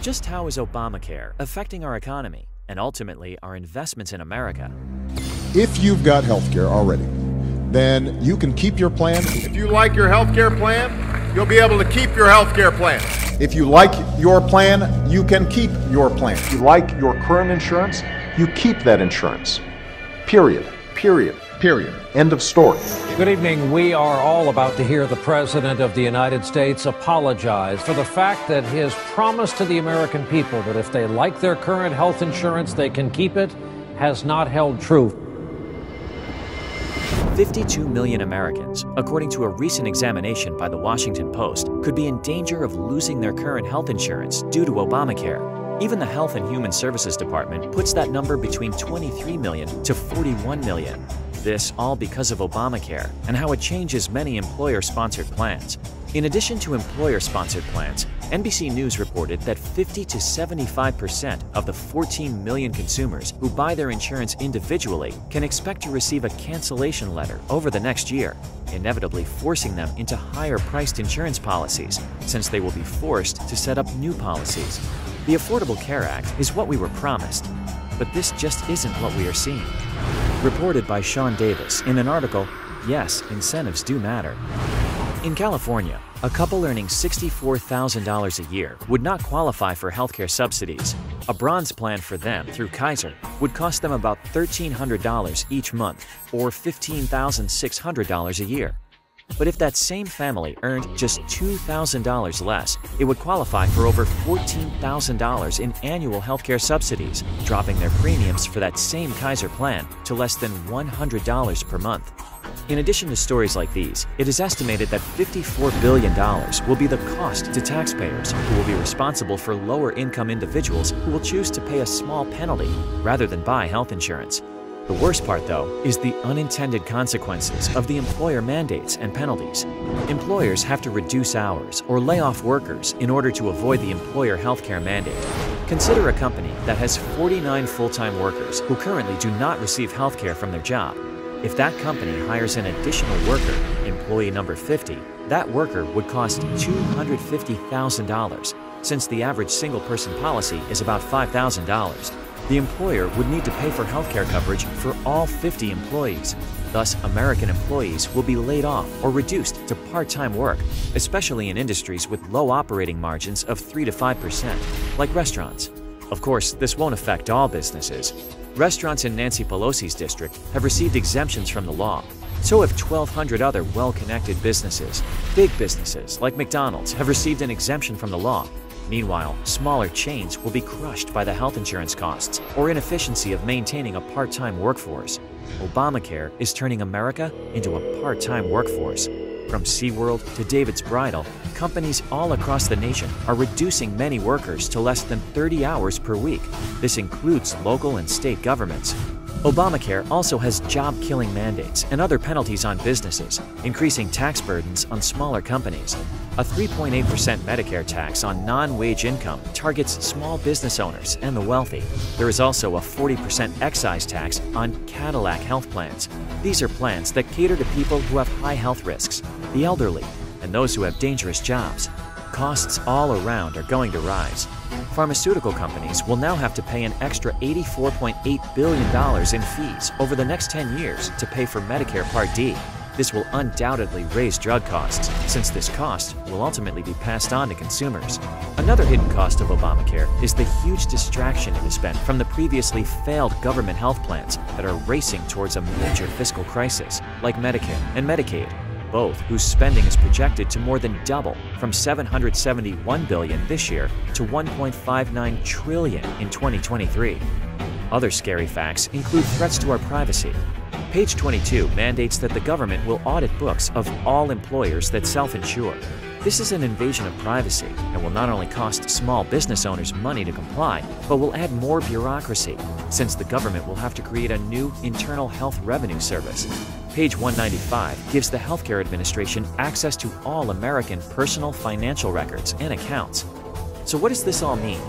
Just how is Obamacare affecting our economy and ultimately our investments in America? If you've got health care already, then you can keep your plan. If you like your health care plan, you'll be able to keep your health care plan. If you like your plan, you can keep your plan. If you like your current insurance, you keep that insurance. Period. Period. Period. End of story. Good evening. We are all about to hear the President of the United States apologize for the fact that his promise to the American people that if they like their current health insurance, they can keep it, has not held true. 52 million Americans, according to a recent examination by the Washington Post, could be in danger of losing their current health insurance due to Obamacare. Even the Health and Human Services Department puts that number between 23 million to 41 million. This all because of Obamacare and how it changes many employer-sponsored plans. In addition to employer-sponsored plans, NBC News reported that 50 to 75% of the 14 million consumers who buy their insurance individually can expect to receive a cancellation letter over the next year, inevitably forcing them into higher-priced insurance policies, since they will be forced to set up new policies. The Affordable Care Act is what we were promised, but this just isn't what we are seeing. Reported by Sean Davis in an article, Yes, Incentives Do Matter. In California, a couple earning $64,000 a year would not qualify for healthcare subsidies. A bronze plan for them through Kaiser would cost them about $1,300 each month, or $15,600 a year. But if that same family earned just $2,000 less, it would qualify for over $14,000 in annual healthcare subsidies, dropping their premiums for that same Kaiser plan to less than $100 per month. In addition to stories like these, it is estimated that $54 billion will be the cost to taxpayers, who will be responsible for lower-income individuals who will choose to pay a small penalty rather than buy health insurance. The worst part, though, is the unintended consequences of the employer mandates and penalties. Employers have to reduce hours or lay off workers in order to avoid the employer healthcare mandate. Consider a company that has 49 full-time workers who currently do not receive healthcare from their job. If that company hires an additional worker, employee number 50, that worker would cost $250,000, since the average single-person policy is about $5,000. The employer would need to pay for healthcare coverage for all 50 employees. Thus, American employees will be laid off or reduced to part-time work, especially in industries with low operating margins of 3 to 5%, like restaurants. Of course, this won't affect all businesses. Restaurants in Nancy Pelosi's district have received exemptions from the law. So have 1,200 other well-connected businesses. Big businesses like McDonald's have received an exemption from the law. Meanwhile, smaller chains will be crushed by the health insurance costs or inefficiency of maintaining a part-time workforce. Obamacare is turning America into a part-time workforce. From SeaWorld to David's Bridal, companies all across the nation are reducing many workers to less than 30 hours per week. This includes local and state governments. Obamacare also has job-killing mandates and other penalties on businesses, increasing tax burdens on smaller companies. A 3.8% Medicare tax on non-wage income targets small business owners and the wealthy. There is also a 40% excise tax on Cadillac health plans. These are plans that cater to people who have high health risks, the elderly, and those who have dangerous jobs. Costs all around are going to rise. Pharmaceutical companies will now have to pay an extra $84.8 billion in fees over the next 10 years to pay for Medicare Part D. This will undoubtedly raise drug costs, since this cost will ultimately be passed on to consumers. Another hidden cost of Obamacare is the huge distraction it has been from the previously failed government health plans that are racing towards a major fiscal crisis, like Medicare and Medicaid, both whose spending is projected to more than double from $771 billion this year to $1.59 trillion in 2023. Other scary facts include threats to our privacy. Page 22 mandates that the government will audit books of all employers that self-insure. This is an invasion of privacy and will not only cost small business owners money to comply, but will add more bureaucracy, since the government will have to create a new Internal Health Revenue Service. Page 195 gives the Healthcare Administration access to all American personal financial records and accounts. So what does this all mean?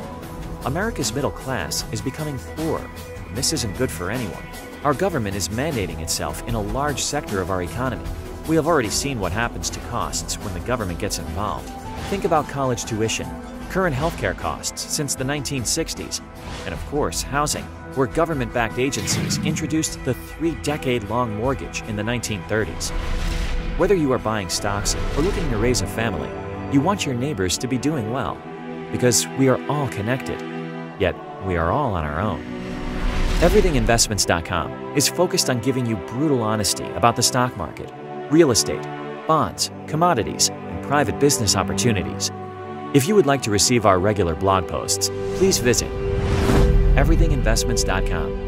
America's middle class is becoming poor, and this isn't good for anyone. Our government is mandating itself in a large sector of our economy. We have already seen what happens to costs when the government gets involved. Think about college tuition. current healthcare costs since the 1960s, and of course, housing, where government-backed agencies introduced the 3-decade-long mortgage in the 1930s. Whether you are buying stocks or looking to raise a family, you want your neighbors to be doing well, because we are all connected, yet we are all on our own. EverythingInvestments.com is focused on giving you brutal honesty about the stock market, real estate, bonds, commodities, and private business opportunities. If you would like to receive our regular blog posts, please visit EverythingInvestments.com.